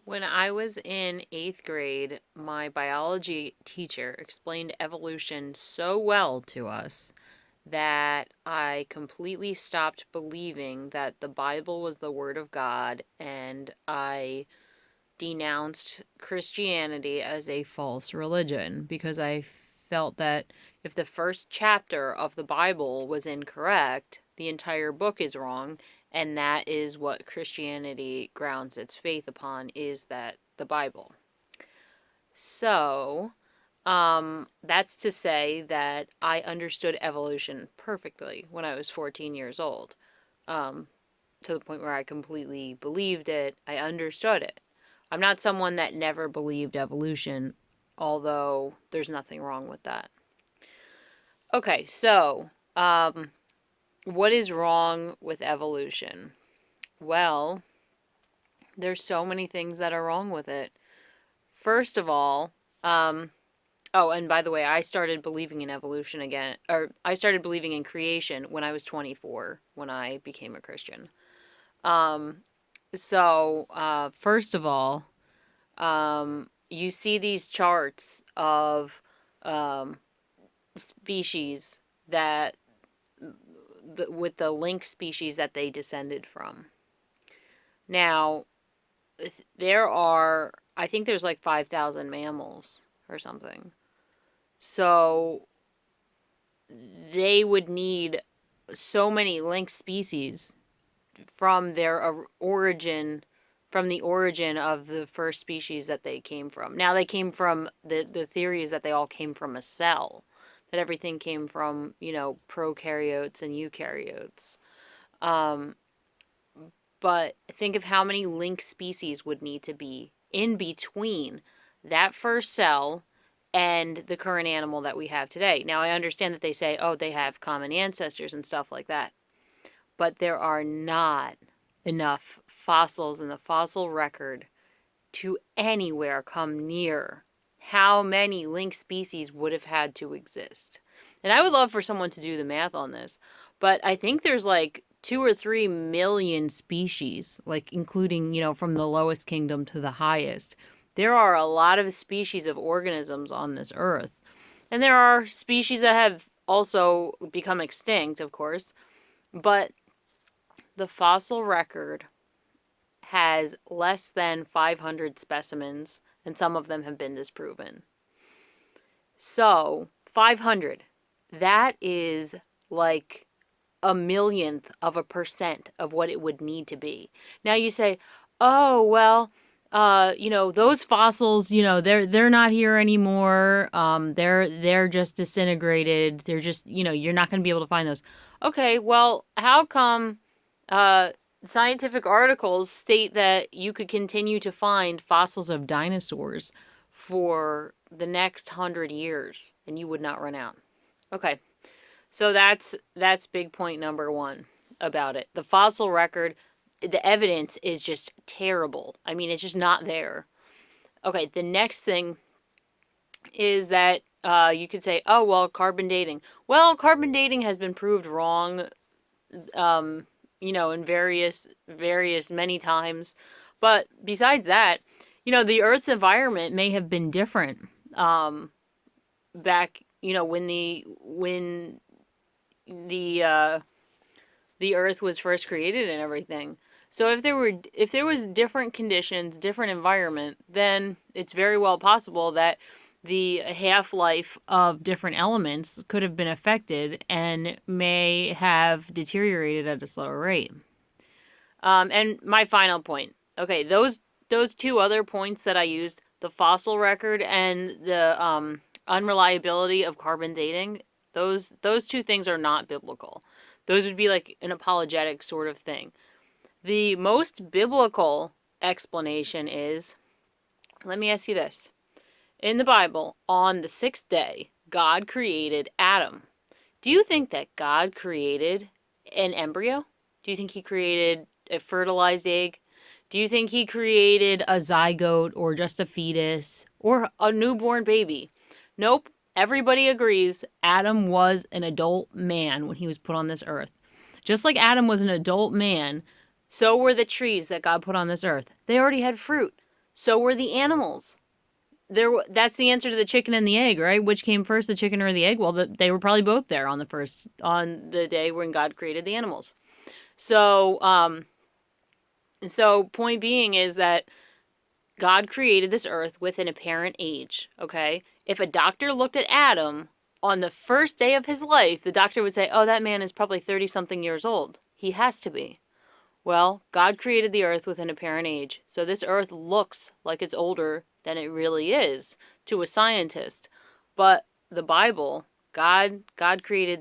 When I was in 8th grade, my biology teacher explained evolution so well to us that I completely stopped believing that the Bible was the Word of God, and I denounced Christianity as a false religion because I felt that if the first chapter of the Bible was incorrect, the entire book is wrong, and that is what Christianity grounds its faith upon, is that the Bible. So, that's to say that I understood evolution perfectly when I was 14 years old, um, to the point where I completely believed it. I understood it. I'm not someone that never believed evolution, although there's nothing wrong with that. Okay, so what is wrong with evolution? Well, there's so many things that are wrong with it. First of all, oh, and by the way, I started believing in evolution again, or I started believing in creation when I was 24, when I became a Christian. Um, first of all, you see these charts of um, species that with the link species that they descended from. Now, there are, I think there's like 5,000 mammals or something. So they would need so many linked species from their origin, from the origin of the first species that they came from. Now, they came from, the theory is that they all came from a cell, that everything came from, prokaryotes and eukaryotes. Um, but think of how many linked species would need to be in between that first cell and the current animal that we have today. Now, I understand that they say, oh, they have common ancestors and stuff like that, but there are not enough fossils in the fossil record to anywhere come near how many linked species would have had to exist. And I would love for someone to do the math on this, but I think there's like 2 or 3 million species, like including, from the lowest kingdom to the highest. There are a lot of species of organisms on this earth. And there are species that have also become extinct, of course, but the fossil record has less than 500 specimens, and some of them have been disproven. So, 500. That is like a millionth of a percent of what it would need to be. Now you say, oh, well, those fossils, they're not here anymore. They're just disintegrated. They're just, you're not going to be able to find those. Okay, well, how come uh, scientific articles state that you could continue to find fossils of dinosaurs for the next 100 years and you would not run out? Okay, so that's big point number one about it. The fossil record, the evidence is just terrible. I mean, it's just not there. Okay, the next thing is that you could say, oh, well, carbon dating. Well, carbon dating has been proved wrong, in various many times. But besides that, the Earth's environment may have been different back, when the Earth was first created and everything. So if there was different conditions, different environment, then it's very well possible that the half-life of different elements could have been affected and may have deteriorated at a slower rate. And my final point. Okay, those two other points that I used, the fossil record and the unreliability of carbon dating, those two things are not biblical. Those would be like an apologetic sort of thing. The most biblical explanation is, let me ask you this. In the Bible, on the 6th day, God created Adam. Do you think that God created an embryo? Do you think he created a fertilized egg? Do you think he created a zygote or just a fetus or a newborn baby? Nope. Everybody agrees Adam was an adult man when he was put on this earth. Just like Adam was an adult man, so were the trees that God put on this earth. They already had fruit. So were the animals. That's the answer to the chicken and the egg, right? Which came first, the chicken or the egg? Well, they were probably both there on the day when God created the animals. So, point being is that God created this earth with an apparent age, okay? If a doctor looked at Adam on the first day of his life, the doctor would say, oh, that man is probably 30 something years old. He has to be. Well, God created the earth with an apparent age. So this earth looks like it's older than it really is to a scientist. But the Bible, God created